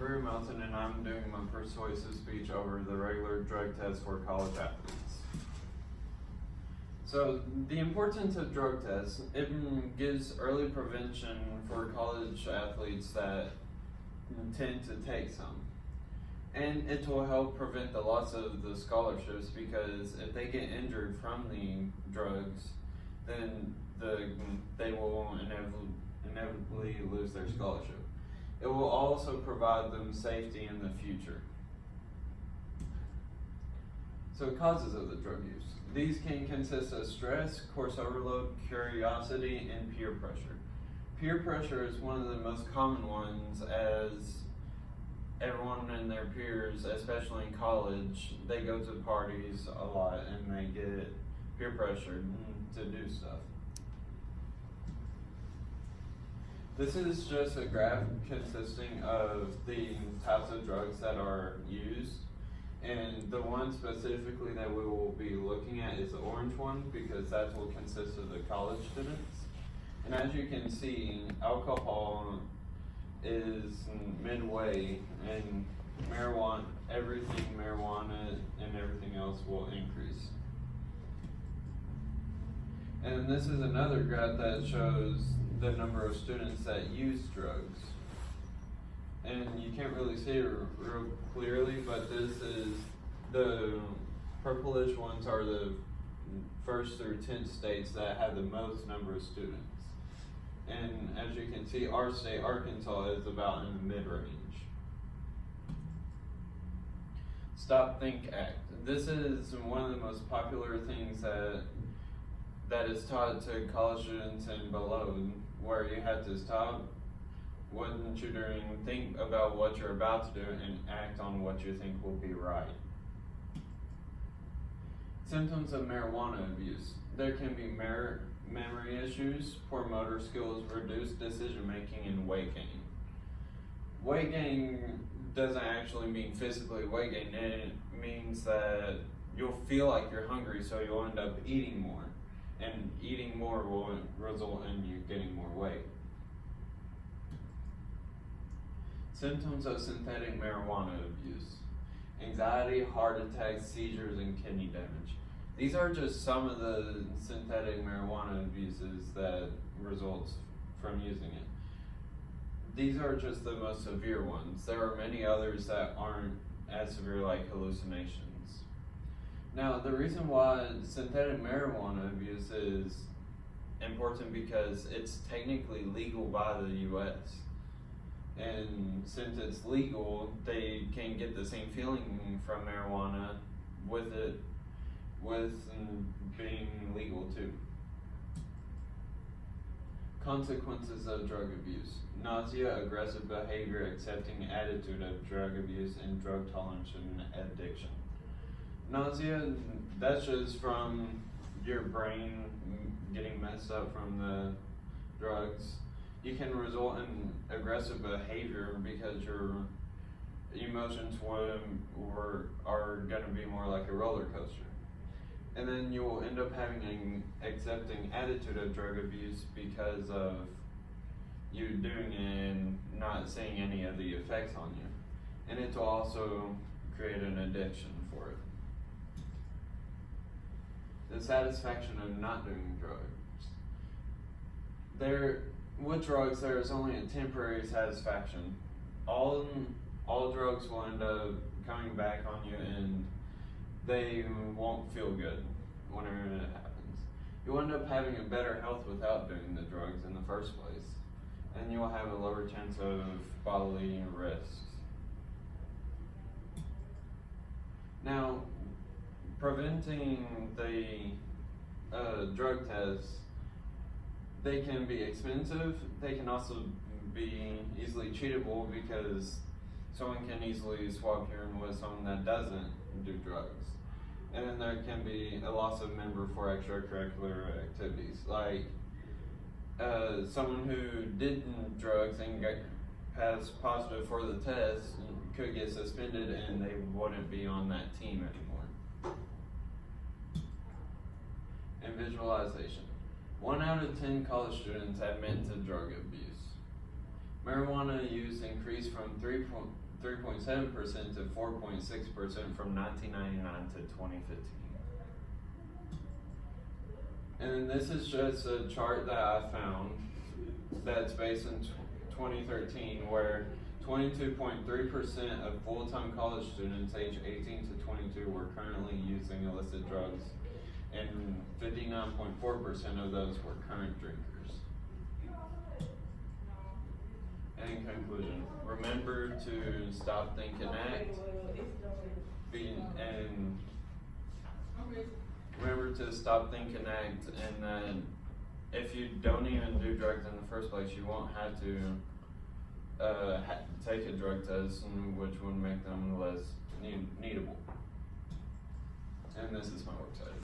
Brew Melton, and I'm doing my persuasive speech over the regular drug test for college athletes. So, the importance of drug tests, it gives early prevention for college athletes that tend to take some. And it will help prevent the loss of the scholarships, because if they get injured from the drugs, then they will inevitably lose their scholarship. It will also provide them safety in the future. So, causes of the drug use. These can consist of stress, course overload, curiosity, and peer pressure. Peer pressure is one of the most common ones, as everyone and their peers, especially in college, they go to parties a lot and they get peer pressured to do stuff. This is just a graph consisting of the types of drugs that are used, and the one specifically that we will be looking at is the orange one, because that will consist of the college students. And as you can see, alcohol is midway, and marijuana and everything else will increase. And this is another graph that shows the number of students that use drugs. And you can't really see it real clearly, but this is the purplish ones are the 1st through 10th states that have the most number of students. And as you can see, our state, Arkansas, is about in the mid-range. Stop, Think, Act. This is one of the most popular things that is taught to college students and below, where you have to stop what you're doing, think about what you're about to do, and act on what you think will be right. Symptoms of marijuana abuse. There can be memory issues, poor motor skills, reduced decision making, and weight gain. Weight gain doesn't actually mean physically weight gain. It means that you'll feel like you're hungry, so you'll end up eating more. And eating more will result in you getting more weight. Symptoms of synthetic marijuana abuse. Anxiety, heart attacks, seizures, and kidney damage. These are just some of the synthetic marijuana abuses that results from using it. These are just the most severe ones. There are many others that aren't as severe, like hallucinations. Now, the reason why synthetic marijuana abuse is important, because it's technically legal by the U.S. And since it's legal, they can get the same feeling from marijuana with being legal too. Consequences of drug abuse. Nausea, aggressive behavior, accepting attitude of drug abuse, and drug tolerance and addiction. Nausea, that's just from your brain getting messed up from the drugs. You can result in aggressive behavior because your emotions are going to be more like a roller coaster. And then you will end up having an accepting attitude of drug abuse because of you doing it and not seeing any of the effects on you. And it will also create an addiction for it. The satisfaction of not doing drugs. With drugs, there is only a temporary satisfaction. All drugs will end up coming back on you, and they won't feel good whenever it happens. You'll end up having a better health without doing the drugs in the first place, and you'll have a lower chance of bodily risks. Now, preventing the drug tests, they can be expensive. They can also be easily cheatable, because someone can easily swap urine with someone that doesn't do drugs. And then there can be a loss of member for extracurricular activities, like someone who did drugs and passed positive for the test could get suspended, and they wouldn't be on that team anymore. And visualization. 1 out of 10 college students admit to drug abuse. Marijuana use increased from 3.3% 3.7% to 4.6% from 1999 to 2015. And this is just a chart that I found that's based in 2013, where 22.3% of full-time college students aged 18 to 22 were currently using illicit drugs, and 59.4% of those were current drinkers. In conclusion, remember to stop, think, and act. Remember to stop, think, and act, and then if you don't even do drugs in the first place, you won't have to take a drug test, which would make them less needable. And this is my work site.